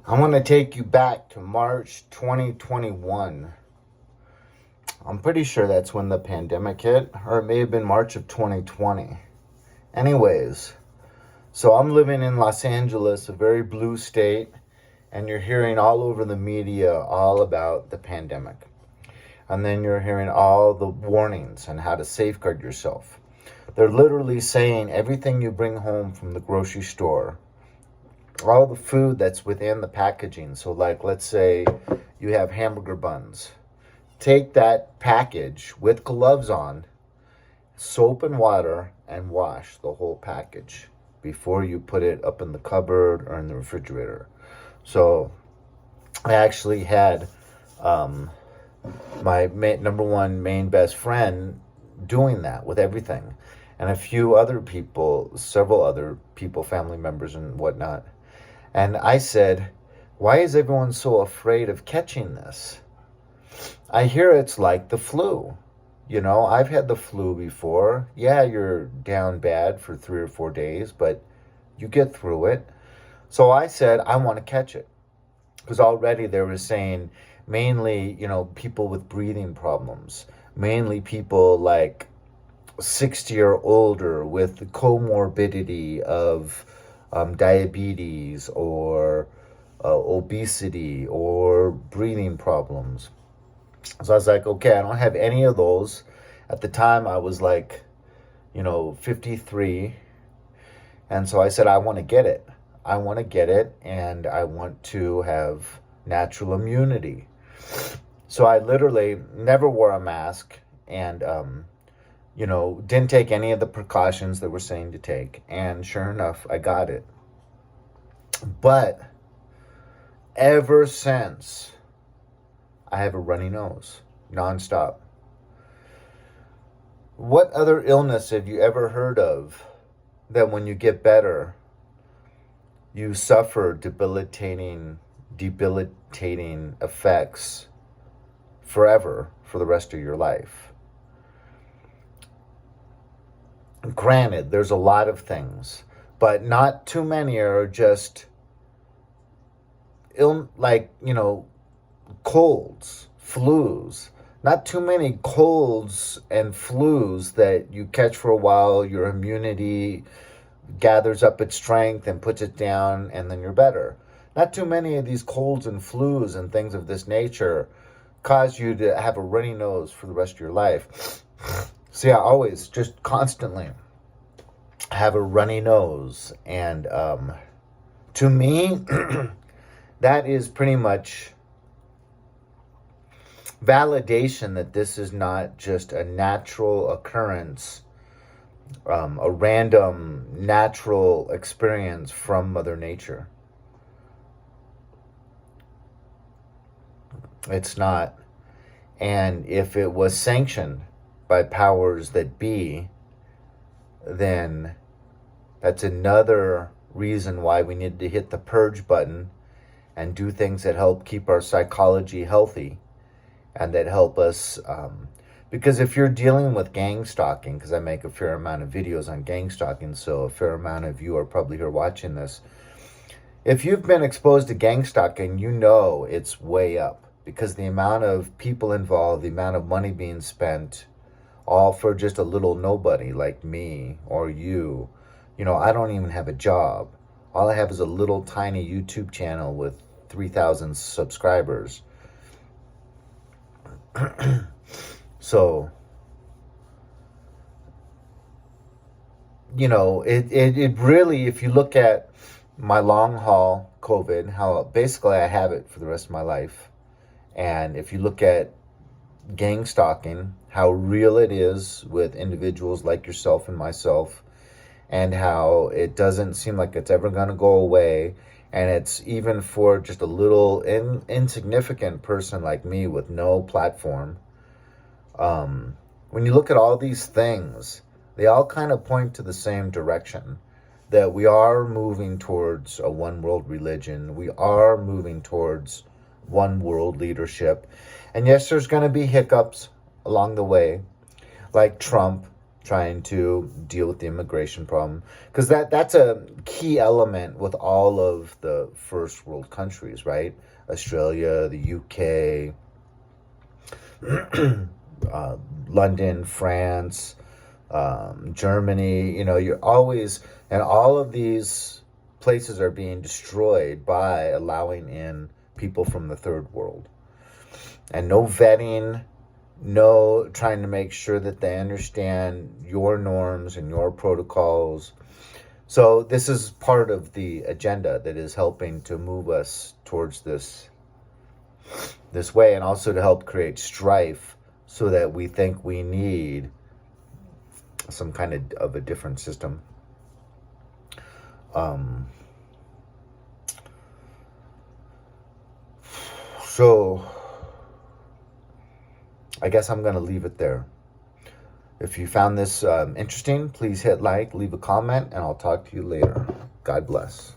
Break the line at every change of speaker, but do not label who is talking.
I'm going to take you back to March 2021. I'm pretty sure that's when the pandemic hit, or it may have been March of 2020. Anyways, so I'm living in Los Angeles, a very blue state, and you're hearing all over the media all about the pandemic. And then you're hearing all the warnings on how to safeguard yourself. They're literally saying everything you bring home from the grocery store, all the food that's within the packaging. So, like, let's say you have hamburger buns. Take that package with gloves on, soap and water, and wash the whole package before you put it up in the cupboard or in the refrigerator. So, I actually had my number one main best friend doing that with everything, and a few other people, several other people, family members and whatnot. And I said, why is everyone so afraid of catching this? I hear it's like the flu. You know, I've had the flu before. Yeah, you're down bad for 3 or 4 days, but you get through it. So I said, I want to catch it. Because already they were saying mainly, people with breathing problems, mainly people like 60 or older with the comorbidity of diabetes or obesity or breathing problems. So I was like, okay, I don't have any of those. At the time, I was like, 53. And so I said, I want to get it. I want to get it, and I want to have natural immunity. So I literally never wore a mask and, didn't take any of the precautions that we're saying to take. And sure enough, I got it. But ever since, I have a runny nose, nonstop. What other illness have you ever heard of that when you get better, you suffer debilitating effects forever for the rest of your life? Granted, there's a lot of things, but not too many are just colds, flus. Not too many colds and flus that you catch for a while, your immunity gathers up its strength and puts it down, and then you're better. Not too many of these colds and flus and things of this nature cause you to have a runny nose for the rest of your life. So yeah, always, just constantly have a runny nose. And to me, that is pretty much validation that this is not just a natural occurrence, a random natural experience from Mother Nature. It's not. And if it was sanctioned by powers that be, then that's another reason why we need to hit the purge button and do things that help keep our psychology healthy and that help us. Because if you're dealing with gang stalking, because I make a fair amount of videos on gang stalking, so a fair amount of you are probably here watching this. If you've been exposed to gang stalking, you know it's way up. Because the amount of people involved, the amount of money being spent, all for just a little nobody like me or you. I don't even have a job. All I have is a little tiny YouTube channel with 3,000 subscribers. So, it really, if you look at my long haul COVID, how basically I have it for the rest of my life. And if you look at gang stalking, how real it is with individuals like yourself and myself, and how it doesn't seem like it's ever going to go away. And it's even for just a little insignificant person like me with no platform. When you look at all these things, they all kind of point to the same direction. That we are moving towards a one world religion. We are moving towards one world leadership. And yes, there's going to be hiccups along the way, like Trump trying to deal with the immigration problem, because that's a key element with all of the first world countries, right? Australia, the UK, London, France, Germany. You're always, and all of these places are being destroyed by allowing in people from the third world, and no vetting, no trying to make sure that they understand your norms and your protocols. So this is part of the agenda that is helping to move us towards this way, and also to help create strife so that we think we need some kind of a different system. So I guess I'm going to leave it there. If you found this interesting, please hit like, leave a comment, and I'll talk to you later. God bless.